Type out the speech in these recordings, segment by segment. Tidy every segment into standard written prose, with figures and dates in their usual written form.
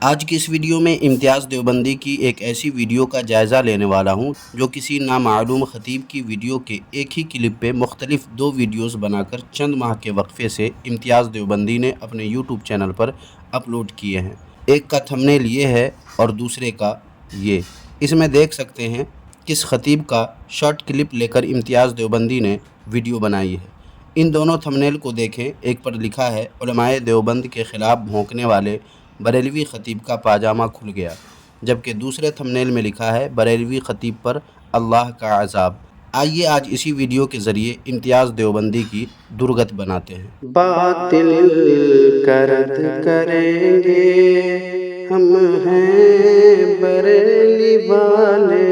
آج کی اس ویڈیو میں امتیاز دیوبندی کی ایک ایسی ویڈیو کا جائزہ لینے والا ہوں جو کسی نامعلوم خطیب کی ویڈیو کے ایک ہی کلپ پہ مختلف دو ویڈیوز بنا کر چند ماہ کے وقفے سے امتیاز دیوبندی نے اپنے یوٹیوب چینل پر اپلوڈ کیے ہیں۔ ایک کا تھمبنیل یہ ہے اور دوسرے کا یہ۔ اس میں دیکھ سکتے ہیں کس خطیب کا شارٹ کلپ لے کر امتیاز دیوبندی نے ویڈیو بنائی ہے۔ ان دونوں تھمبنیل کو دیکھیں۔ ایک پر لکھا ہے علماء دیوبند کے خلاف بھونکنے والے بریلوی خطیب کا پاجامہ کھل گیا، جبکہ دوسرے تھمبنیل میں لکھا ہے بریلوی خطیب پر اللہ کا عذاب۔ آئیے آج اسی ویڈیو کے ذریعے امتیاز دیوبندی کی درگت بناتے ہیں۔ باطل کرد کریں گے ہم ہیں بریلی والے۔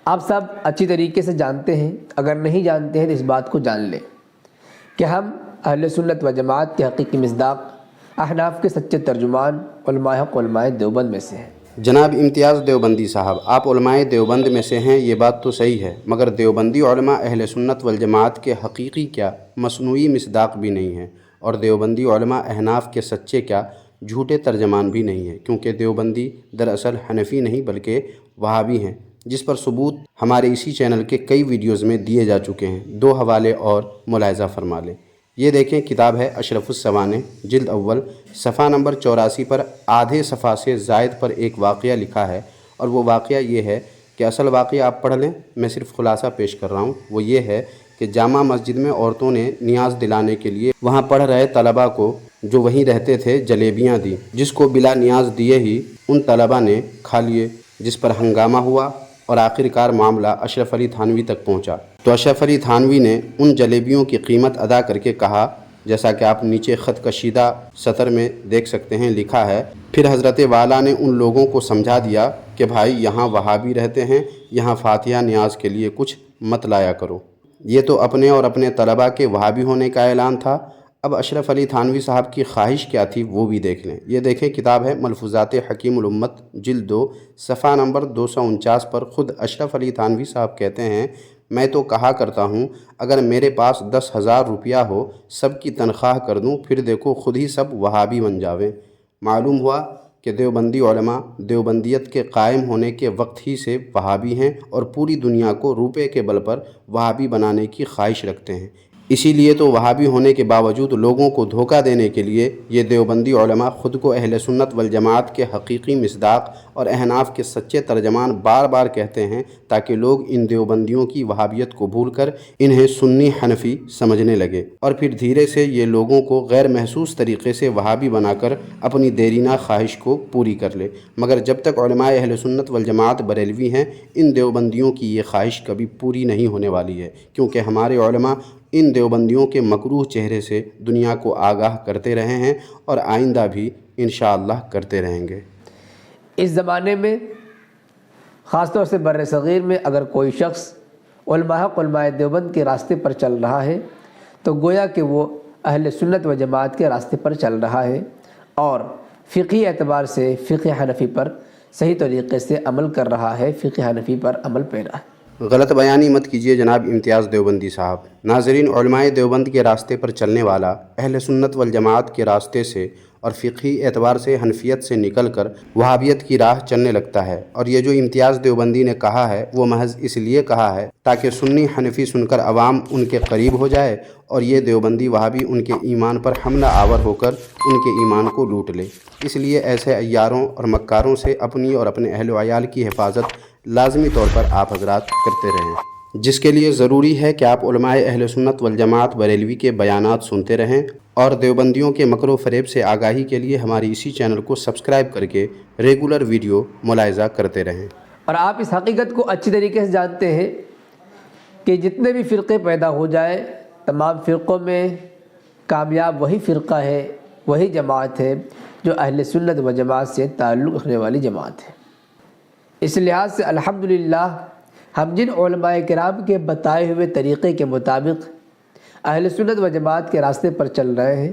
آپ سب اچھی طریقے سے جانتے ہیں، اگر نہیں جانتے ہیں تو اس بات کو جان لیں کہ ہم اہل سنت و جماعت کے حقیقی مصداق احناف کے سچے ترجمان علماء حق علماء دیوبند میں سے ہیں۔ جناب امتیاز دیوبندی صاحب، آپ علماء دیوبند میں سے ہیں، یہ بات تو صحیح ہے، مگر دیوبندی علماء اہل سنت والجماعت کے حقیقی کیا مصنوعی مصداق بھی نہیں ہیں، اور دیوبندی علماء احناف کے سچے کیا جھوٹے ترجمان بھی نہیں ہیں، کیونکہ دیوبندی دراصل حنفی نہیں بلکہ وہابی ہیں، جس پر ثبوت ہمارے اسی چینل کے کئی ویڈیوز میں دیے جا چکے ہیں۔ دو حوالے اور ملاحظہ فرما لیں۔ یہ دیکھیں، کتاب ہے اشرف السوانح، جلد اول، صفحہ نمبر 84 پر آدھے صفحہ سے زائد پر ایک واقعہ لکھا ہے، اور وہ واقعہ یہ ہے کہ اصل واقعہ آپ پڑھ لیں، میں صرف خلاصہ پیش کر رہا ہوں۔ وہ یہ ہے کہ جامع مسجد میں عورتوں نے نیاز دلانے کے لیے وہاں پڑھ رہے طلباء کو جو وہیں رہتے تھے جلیبیاں دی، جس کو بلا نیاز دیے ہی ان طلباء نے کھا لیے، جس پر ہنگامہ ہوا اور آخرکار معاملہ اشرف علی تھانوی تک پہنچا۔ تو اشرف علی تھانوی نے ان جلیبیوں کی قیمت ادا کر کے کہا، جیسا کہ آپ نیچے خط کشیدہ سطر میں دیکھ سکتے ہیں، لکھا ہے، پھر حضرت والا نے ان لوگوں کو سمجھا دیا کہ بھائی یہاں وہابی رہتے ہیں، یہاں فاتحہ نیاز کے لیے کچھ مت لایا کرو۔ یہ تو اپنے اور اپنے طلباء کے وہابی ہونے کا اعلان تھا۔ اب اشرف علی تھانوی صاحب کی خواہش کیا تھی وہ بھی دیکھ لیں۔ یہ دیکھیں، کتاب ہے ملفوظات حکیم الامت، جلد 2، صفحہ نمبر 249 پر خود اشرف علی تھانوی صاحب کہتے ہیں، میں تو کہا کرتا ہوں اگر میرے پاس 10,000 روپیہ ہو، سب کی تنخواہ کر دوں، پھر دیکھو خود ہی سب وہابی بن جاویں۔ معلوم ہوا کہ دیوبندی علماء دیوبندیت کے قائم ہونے کے وقت ہی سے وہابی ہیں اور پوری دنیا کو روپے کے بل پر وہابی بنانے کی خواہش رکھتے ہیں۔ اسی لیے تو وہابی ہونے کے باوجود لوگوں کو دھوکہ دینے کے لیے یہ دیوبندی علماء خود کو اہل سنت والجماعت کے حقیقی مصداق اور احناف کے سچے ترجمان بار بار کہتے ہیں، تاکہ لوگ ان دیوبندیوں کی وہابیت کو بھول کر انہیں سنی حنفی سمجھنے لگے، اور پھر دھیرے سے یہ لوگوں کو غیر محسوس طریقے سے وہابی بنا کر اپنی دیرینہ خواہش کو پوری کر لے۔ مگر جب تک علماء اہل سنت والجماعت بریلوی ہیں، ان دیوبندیوں کی یہ خواہش کبھی پوری نہیں ہونے والی ہے، کیونکہ ہمارے علماء ان دیوبندیوں کے مکروہ چہرے سے دنیا کو آگاہ کرتے رہے ہیں اور آئندہ بھی انشاءاللہ کرتے رہیں گے۔ اس زمانے میں خاص طور سے بر صغیر میں اگر کوئی شخص علماء حق علماء دیوبند کے راستے پر چل رہا ہے تو گویا کہ وہ اہل سنت و جماعت کے راستے پر چل رہا ہے اور فقہی اعتبار سے فقہ حنفی پر صحیح طریقے سے عمل کر رہا ہے، فقہ حنفی پر عمل پیرا ہے۔ غلط بیانی مت کیجیے جناب امتیاز دیوبندی صاحب۔ ناظرین، علماء دیوبند کے راستے پر چلنے والا اہل سنت والجماعت کے راستے سے اور فقہی اعتبار سے حنفیت سے نکل کر وہابیت کی راہ چلنے لگتا ہے، اور یہ جو امتیاز دیوبندی نے کہا ہے وہ محض اس لیے کہا ہے تاکہ سنی حنفی سن کر عوام ان کے قریب ہو جائے اور یہ دیوبندی وہابی ان کے ایمان پر حملہ آور ہو کر ان کے ایمان کو لوٹ لے۔ اس لیے ایسے عیاروں اور مکاروں سے اپنی اور اپنے اہل و عیال کی حفاظت لازمی طور پر آپ حضرات کرتے رہیں، جس کے لیے ضروری ہے کہ آپ علماء اہل سنت والجماعت بریلوی کے بیانات سنتے رہیں، اور دیوبندیوں کے مکر و فریب سے آگاہی کے لیے ہماری اسی چینل کو سبسکرائب کر کے ریگولر ویڈیو ملاحظہ کرتے رہیں۔ اور آپ اس حقیقت کو اچھی طریقے سے جانتے ہیں کہ جتنے بھی فرقے پیدا ہو جائے، تمام فرقوں میں کامیاب وہی فرقہ ہے، وہی جماعت ہے جو اہل سنت و جماعت سے تعلق رکھنے والی جماعت ہے۔ اس لحاظ سے الحمدللہ ہم جن علماء کرام کے بتائے ہوئے طریقے کے مطابق اہل سنت و جماعت کے راستے پر چل رہے ہیں،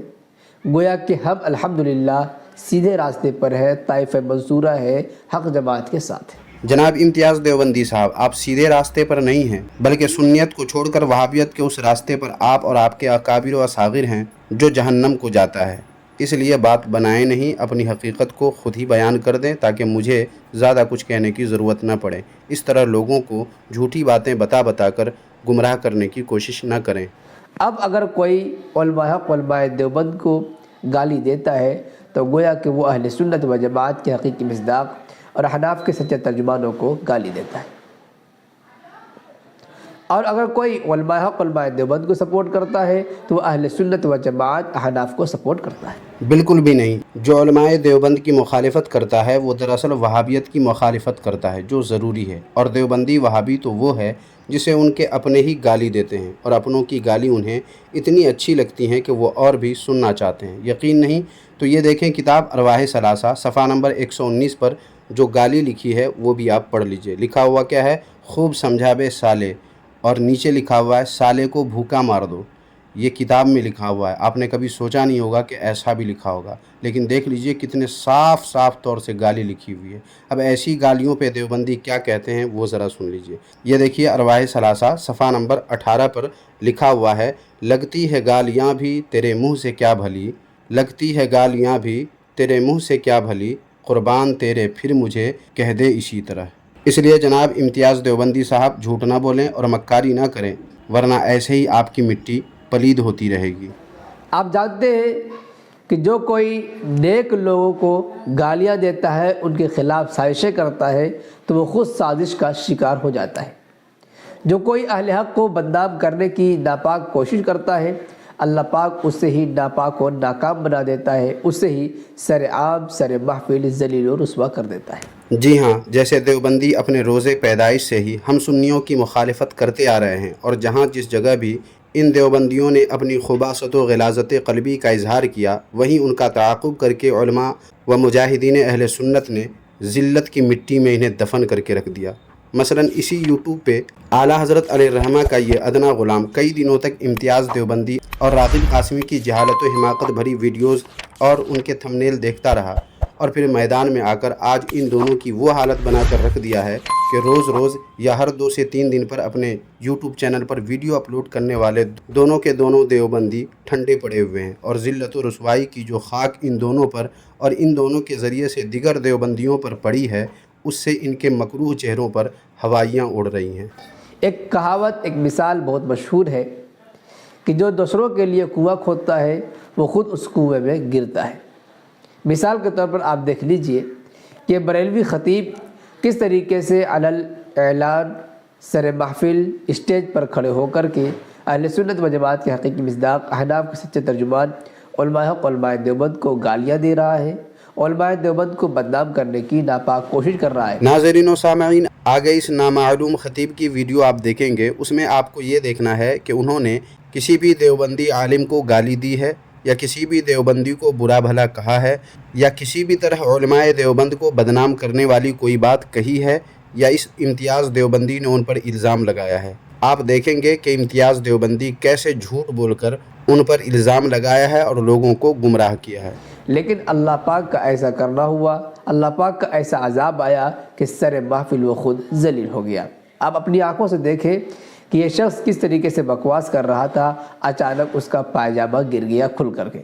گویا کہ ہم الحمدللہ سیدھے راستے پر ہے، طائفہ منصورہ ہے، حق جماعت کے ساتھ ہے۔ جناب امتیاز دیوبندی صاحب، آپ سیدھے راستے پر نہیں ہیں، بلکہ سنیت کو چھوڑ کر وہابیت کے اس راستے پر آپ اور آپ کے اکابر و اصاغر ہیں جو جہنم کو جاتا ہے۔ اس لیے بات بنائیں نہیں، اپنی حقیقت کو خود ہی بیان کر دیں تاکہ مجھے زیادہ کچھ کہنے کی ضرورت نہ پڑے۔ اس طرح لوگوں کو جھوٹی باتیں بتا کر گمراہ کرنے کی کوشش نہ کریں۔ اب اگر کوئی علماء حق علماء دیوبند کو گالی دیتا ہے تو گویا کہ وہ اہل سنت و جماعت کے حقیقی مصداق اور احناف کے سچے ترجمانوں کو گالی دیتا ہے۔ اور اگر کوئی علماء حق علماء دیوبند کو سپورٹ کرتا ہے تو وہ اہل سنت و جماعت احناف کو سپورٹ کرتا ہے۔ بالکل بھی نہیں۔ جو علماء دیوبند کی مخالفت کرتا ہے وہ دراصل وہابیت کی مخالفت کرتا ہے، جو ضروری ہے۔ اور دیوبندی وہابی تو وہ ہے جسے ان کے اپنے ہی گالی دیتے ہیں، اور اپنوں کی گالی انہیں اتنی اچھی لگتی ہیں کہ وہ اور بھی سننا چاہتے ہیں۔ یقین نہیں تو یہ دیکھیں کتاب ارواح ثلاثہ صفحہ نمبر 119 پر جو گالی لکھی ہے وہ بھی آپ پڑھ لیجئے۔ لکھا ہوا کیا ہے؟ خوب سمجھا بے سالے، اور نیچے لکھا ہوا ہے سالے کو بھوکا مار دو۔ یہ کتاب میں لکھا ہوا ہے، آپ نے کبھی سوچا نہیں ہوگا کہ ایسا بھی لکھا ہوگا، لیکن دیکھ لیجئے کتنے صاف طور سے گالی لکھی ہوئی ہے۔ اب ایسی گالیوں پہ دیوبندی کیا کہتے ہیں وہ ذرا سن لیجئے۔ یہ دیکھیے ارواح ثلاثہ صفحہ نمبر 18 پر لکھا ہوا ہے، لگتی ہے گالیاں بھی تیرے منہ سے کیا بھلی، لگتی ہے گالیاں بھی تیرے منہ سے کیا بھلی، قربان تیرے پھر مجھے کہہ دے اسی طرح۔ اس لیے جناب امتیاز دیوبندی صاحب جھوٹ نہ بولیں اور مکاری نہ کریں، ورنہ ایسے ہی آپ کی مٹی پلید ہوتی رہے گی۔ آپ جانتے ہیں کہ جو کوئی نیک لوگوں کو گالیاں دیتا ہے، ان کے خلاف سازشیں کرتا ہے، تو وہ خود سازش کا شکار ہو جاتا ہے۔ جو کوئی اہل حق کو بدنام کرنے کی ناپاک کوشش کرتا ہے، اللہ پاک اسے ہی ناپاک و ناکام بنا دیتا ہے، اسے ہی سر عام سر محفل ذلیل و رسوا کر دیتا ہے۔ جی ہاں، جیسے دیوبندی اپنے روز پیدائش سے ہی ہم سنیوں کی مخالفت کرتے آ رہے ہیں، اور جہاں جس جگہ بھی ان دیوبندیوں نے اپنی خباثت و غلاظت قلبی کا اظہار کیا، وہیں ان کا تعاقب کر کے علماء و مجاہدین اہل سنت نے ذلت کی مٹی میں انہیں دفن کر کے رکھ دیا۔ مثلاً اسی یوٹیوب پہ اعلیٰ حضرت علیہ الرحمہ کا یہ ادنا غلام کئی دنوں تک امتیاز دیوبندی اور راغب قاسمی کی جہالت و حماقت بھری ویڈیوز اور ان کے تھمبنیل دیکھتا رہا، اور پھر میدان میں آ کر آج ان دونوں کی وہ حالت بنا کر رکھ دیا ہے کہ روز یا ہر 2 سے 3 دن پر اپنے یوٹیوب چینل پر ویڈیو اپلوڈ کرنے والے دونوں کے دونوں دیوبندی ٹھنڈے پڑے ہوئے ہیں، اور ذلت و رسوائی کی جو خاک ان دونوں پر اور ان دونوں کے ذریعے سے دیگر دیوبندیوں پر پڑی ہے، اس سے ان کے مکروہ چہروں پر ہوائیاں اڑ رہی ہیں۔ ایک کہاوت، ایک مثال بہت مشہور ہے کہ جو دوسروں کے لیے کنواں کھودتا ہے وہ خود اس کنویں میں گرتا ہے۔ مثال کے طور پر آپ دیکھ لیجئے کہ بریلوی خطیب کس طریقے سے علل اعلان سر محفل اسٹیج پر کھڑے ہو کر کے اہل سنت و جماعت کے حقیقی مصداق احناف کے سچے ترجمان علماء حق علماء دیوبند کو گالیاں دے رہا ہے، علماء دیوبند کو بدنام کرنے کی ناپاک کوشش کر رہا ہے۔ ناظرین و سامعین، آگے اس نامعلوم خطیب کی ویڈیو آپ دیکھیں گے، اس میں آپ کو یہ دیکھنا ہے کہ انہوں نے کسی بھی دیوبندی عالم کو گالی دی ہے، یا کسی بھی دیوبندی کو برا بھلا کہا ہے، یا کسی بھی طرح علماء دیوبند کو بدنام کرنے والی کوئی بات کہی ہے، یا اس امتیاز دیوبندی نے ان پر الزام لگایا ہے۔ آپ دیکھیں گے کہ امتیاز دیوبندی کیسے جھوٹ بول کر ان پر الزام لگایا ہے اور لوگوں کو گمراہ کیا ہے۔ لیکن اللہ پاک کا ایسا کرنا ہوا، اللہ پاک کا ایسا عذاب آیا کہ سر محفل وہ خود ذلیل ہو گیا۔ آپ اپنی آنکھوں سے دیکھیں کہ یہ شخص کس طریقے سے بکواس کر رہا تھا، اچانک اس کا پائجامہ گر گیا کھل کر کے۔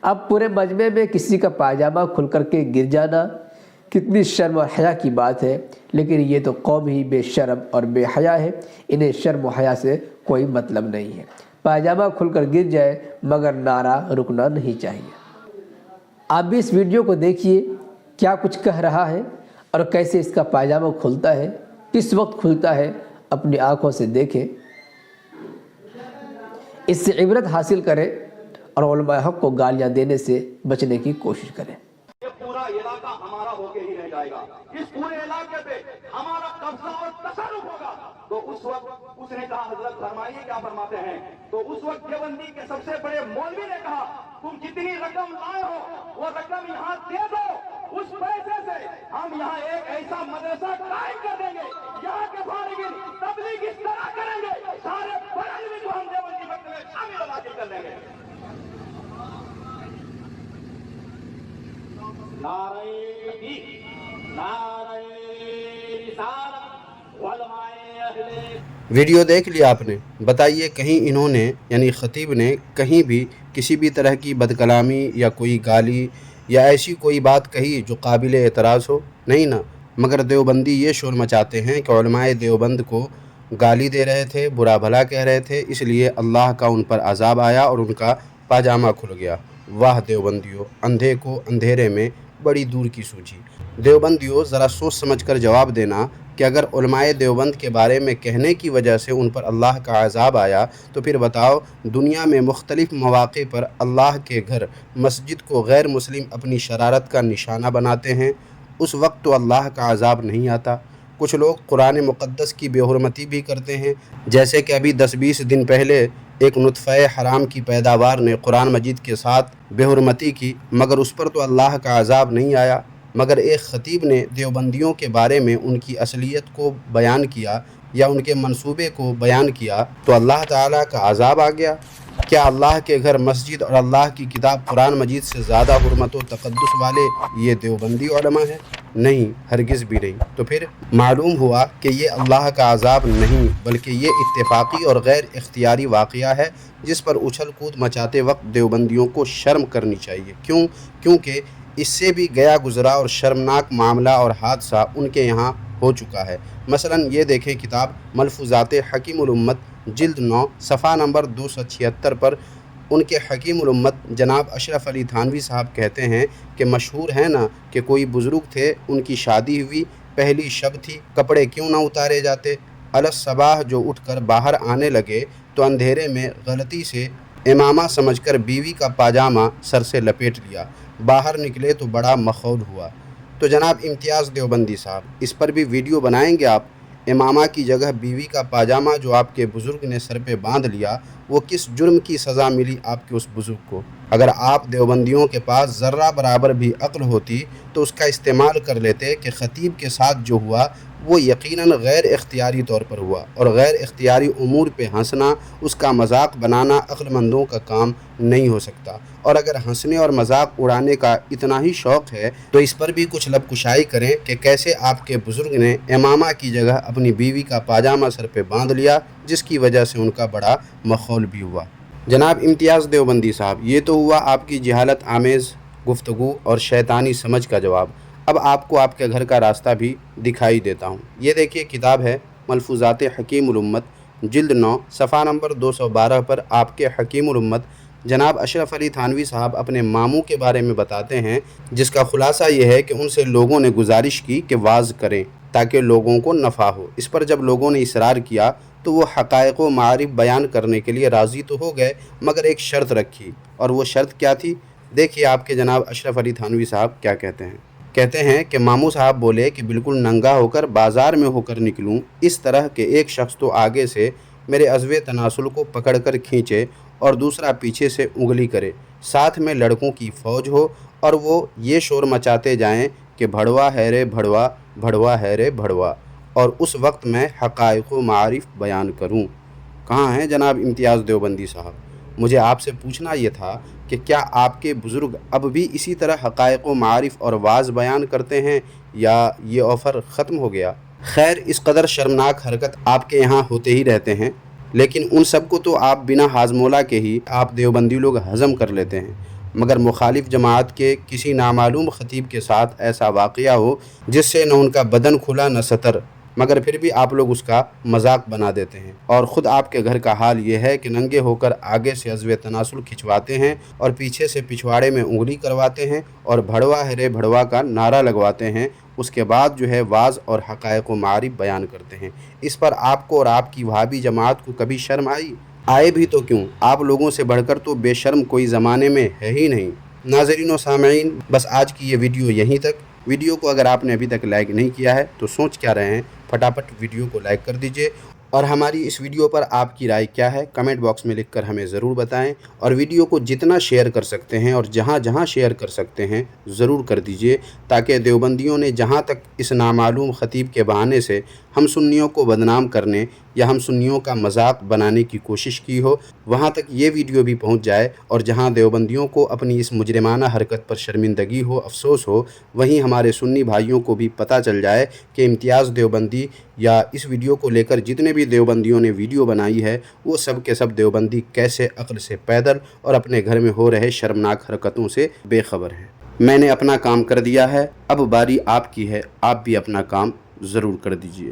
اب پورے مجمع میں کسی کا پائجامہ کھل کر کے گر جانا کتنی شرم اور حیا کی بات ہے، لیکن یہ تو قوم ہی بے شرم اور بے حیا ہے، انہیں شرم و حیا سے کوئی مطلب نہیں ہے۔ پائجامہ کھل کر گر جائے مگر نعرہ رکنا نہیں چاہیے۔ آپ بھی اس ویڈیو کو دیکھیے کیا کچھ کہہ رہا ہے اور کیسے اس کا پائجامہ کھلتا ہے، کس وقت کھلتا ہے، اپنی آنکھوں سے دیکھیں، اس سے عبرت حاصل کریں اور علماء حق کو گالیاں دینے سے بچنے کی کوشش کریں۔ یہ پورا علاقہ ہمارا ہو کے ہی رہ جائے گا، اس پورے علاقے پہ ہمارا قبضہ اور تصرف ہوگا۔ تو اس وقت اس نے کہا، حضرت فرمائیے کیا فرماتے ہیں؟ تو اس وقت دیوبندی کے سب سے بڑے مولوی نے کہا، تم جتنی رقم لائے ہو وہ رقم یہاں دے دو، اس پیسے سے ہم یہاں ایک ایسا مدرسہ قائم کر دیں گے، یہاں کے فارغین تبلیغ اس طرح کریں گے، سارے بریلوی کو ہم دیوبندی مکتب میں شامل حاصل کر لیں گے۔ نعرہ تکبیر، نعرہ رسالت، علماء اہل ویڈیو دیکھ لیا آپ نے؟ بتائیے کہیں انہوں نے یعنی خطیب نے کہیں بھی کسی بھی طرح کی بد کلامی یا کوئی گالی یا ایسی کوئی بات کہی جو قابل اعتراض ہو؟ نہیں نا، مگر دیوبندی یہ شور مچاتے ہیں کہ علماء دیوبند کو گالی دے رہے تھے، برا بھلا کہہ رہے تھے، اس لیے اللہ کا ان پر عذاب آیا اور ان کا پاجامہ کھل گیا۔ واہ دیوبندیوں، اندھے کو اندھیرے میں بڑی دور کی سوجی۔ دیوبندیوں ذرا سوچ سمجھ کر جواب دینا کہ اگر علماء دیوبند کے بارے میں کہنے کی وجہ سے ان پر اللہ کا عذاب آیا تو پھر بتاؤ دنیا میں مختلف مواقع پر اللہ کے گھر مسجد کو غیر مسلم اپنی شرارت کا نشانہ بناتے ہیں، اس وقت تو اللہ کا عذاب نہیں آتا؟ کچھ لوگ قرآن مقدس کی بے حرمتی بھی کرتے ہیں، جیسے کہ ابھی 10-20 دن پہلے ایک نطفہ حرام کی پیداوار نے قرآن مجید کے ساتھ بے حرمتی کی، مگر اس پر تو اللہ کا عذاب نہیں آیا۔ مگر ایک خطیب نے دیوبندیوں کے بارے میں ان کی اصلیت کو بیان کیا یا ان کے منصوبے کو بیان کیا تو اللہ تعالیٰ کا عذاب آ گیا۔ کیا اللہ کے گھر مسجد اور اللہ کی کتاب قرآن مجید سے زیادہ حرمت و تقدس والے یہ دیوبندی علماء ہیں؟ نہیں، ہرگز بھی نہیں۔ تو پھر معلوم ہوا کہ یہ اللہ کا عذاب نہیں بلکہ یہ اتفاقی اور غیر اختیاری واقعہ ہے جس پر اچھل کود مچاتے وقت دیوبندیوں کو شرم کرنی چاہیے۔ کیونکہ اس سے بھی گیا گزرا اور شرمناک معاملہ اور حادثہ ان کے یہاں ہو چکا ہے۔ مثلا یہ دیکھیں کتاب ملفوظات حکیم الامت جلد 9 صفحہ نمبر 276 پر ان کے حکیم الامت جناب اشرف علی تھانوی صاحب کہتے ہیں کہ مشہور ہے نا کہ کوئی بزرگ تھے، ان کی شادی ہوئی، پہلی شب تھی، کپڑے کیوں نہ اتارے جاتے؟ الصباح جو اٹھ کر باہر آنے لگے تو اندھیرے میں غلطی سے امامہ سمجھ کر بیوی کا پاجامہ سر سے لپیٹ لیا، باہر نکلے تو بڑا مخول ہوا۔ تو جناب امتیاز دیوبندی صاحب اس پر بھی ویڈیو بنائیں گے آپ؟ امامہ کی جگہ بیوی کا پاجامہ جو آپ کے بزرگ نے سر پہ باندھ لیا، وہ کس جرم کی سزا ملی آپ کے اس بزرگ کو؟ اگر آپ دیوبندیوں کے پاس ذرہ برابر بھی عقل ہوتی تو اس کا استعمال کر لیتے کہ خطیب کے ساتھ جو ہوا وہ یقیناً غیر اختیاری طور پر ہوا، اور غیر اختیاری امور پہ ہنسنا، اس کا مذاق بنانا عقل مندوں کا کام نہیں ہو سکتا۔ اور اگر ہنسنے اور مذاق اڑانے کا اتنا ہی شوق ہے تو اس پر بھی کچھ لب کشائی کریں کہ کیسے آپ کے بزرگ نے امامہ کی جگہ اپنی بیوی کا پاجامہ سر پہ باندھ لیا، جس کی وجہ سے ان کا بڑا مخول بھی ہوا۔ جناب امتیاز دیوبندی صاحب یہ تو ہوا آپ کی جہالت آمیز گفتگو اور شیطانی سمجھ کا جواب۔ اب آپ کو آپ کے گھر کا راستہ بھی دکھائی دیتا ہوں۔ یہ دیکھیے کتاب ہے ملفوظات حکیم الامت جلد 9 صفحہ نمبر 212 پر آپ کے حکیم الامت جناب اشرف علی تھانوی صاحب اپنے ماموں کے بارے میں بتاتے ہیں، جس کا خلاصہ یہ ہے کہ ان سے لوگوں نے گزارش کی کہ واعظ کریں تاکہ لوگوں کو نفع ہو۔ اس پر جب لوگوں نے اصرار کیا تو وہ حقائق و معارف بیان کرنے کے لیے راضی تو ہو گئے، مگر ایک شرط رکھی، اور وہ شرط کیا تھی؟ دیکھیے آپ کے جناب اشرف علی تھانوی صاحب کیا کہتے ہیں۔ کہتے ہیں کہ ماموں صاحب بولے کہ بالکل ننگا ہو کر بازار میں ہو کر نکلوں، اس طرح کہ ایک شخص تو آگے سے میرے عضو تناسل کو پکڑ کر کھینچے اور دوسرا پیچھے سے انگلی کرے، ساتھ میں لڑکوں کی فوج ہو اور وہ یہ شور مچاتے جائیں کہ بھڑوا ہے رے بھڑوا، بھڑوا ہے رے بھڑوا، اور اس وقت میں حقائق و معارف بیان کروں۔ کہاں ہیں جناب امتیاز دیوبندی صاحب؟ مجھے آپ سے پوچھنا یہ تھا کہ کیا آپ کے بزرگ اب بھی اسی طرح حقائق و معارف اور واعظ بیان کرتے ہیں یا یہ آفر ختم ہو گیا؟ خیر اس قدر شرمناک حرکت آپ کے یہاں ہوتے ہی رہتے ہیں، لیکن ان سب کو تو آپ بنا ہاضمولہ کے ہی آپ دیوبندی لوگ ہضم کر لیتے ہیں، مگر مخالف جماعت کے کسی نامعلوم خطیب کے ساتھ ایسا واقعہ ہو جس سے نہ ان کا بدن کھلا نہ سطر، مگر پھر بھی آپ لوگ اس کا مذاق بنا دیتے ہیں، اور خود آپ کے گھر کا حال یہ ہے کہ ننگے ہو کر آگے سے عضو تناسل کھنچواتے ہیں اور پیچھے سے پچھواڑے میں انگلی کرواتے ہیں اور بھڑوا ہے رے بھڑوا کا نعرہ لگواتے ہیں، اس کے بعد جو ہے واعظ اور حقائق و معارف بیان کرتے ہیں۔ اس پر آپ کو اور آپ کی وہابی جماعت کو کبھی شرم آئی؟ آئے بھی تو کیوں، آپ لوگوں سے بڑھ کر تو بے شرم کوئی زمانے میں ہے ہی نہیں۔ ناظرین و سامعین بس آج کی یہ ویڈیو یہیں تک۔ ویڈیو کو اگر آپ نے ابھی تک لائک نہیں کیا ہے تو سوچ کیا رہے ہیں، پھٹافٹ ویڈیو کو لائک کر دیجئے، اور ہماری اس ویڈیو پر آپ کی رائے کیا ہے کمنٹ باکس میں لکھ کر ہمیں ضرور بتائیں، اور ویڈیو کو جتنا شیئر کر سکتے ہیں اور جہاں جہاں شیئر کر سکتے ہیں ضرور کر دیجئے، تاکہ دیوبندیوں نے جہاں تک اس نامعلوم خطیب کے بہانے سے ہم سنیوں کو بدنام کرنے یا ہم سنیوں کا مذاق بنانے کی کوشش کی ہو، وہاں تک یہ ویڈیو بھی پہنچ جائے، اور جہاں دیوبندیوں کو اپنی اس مجرمانہ حرکت پر شرمندگی ہو، افسوس ہو، وہیں ہمارے سنی بھائیوں کو بھی پتہ چل جائے کہ امتیاز دیوبندی یا اس ویڈیو کو لے کر جتنے بھی دیوبندیوں نے ویڈیو بنائی ہے وہ سب کے سب دیوبندی کیسے عقل سے پیدل اور اپنے گھر میں ہو رہے شرمناک حرکتوں سے بے خبر ہیں۔ میں نے اپنا کام کر دیا ہے، اب باری آپ کی ہے، آپ بھی اپنا کام ضرور کر دیجئے۔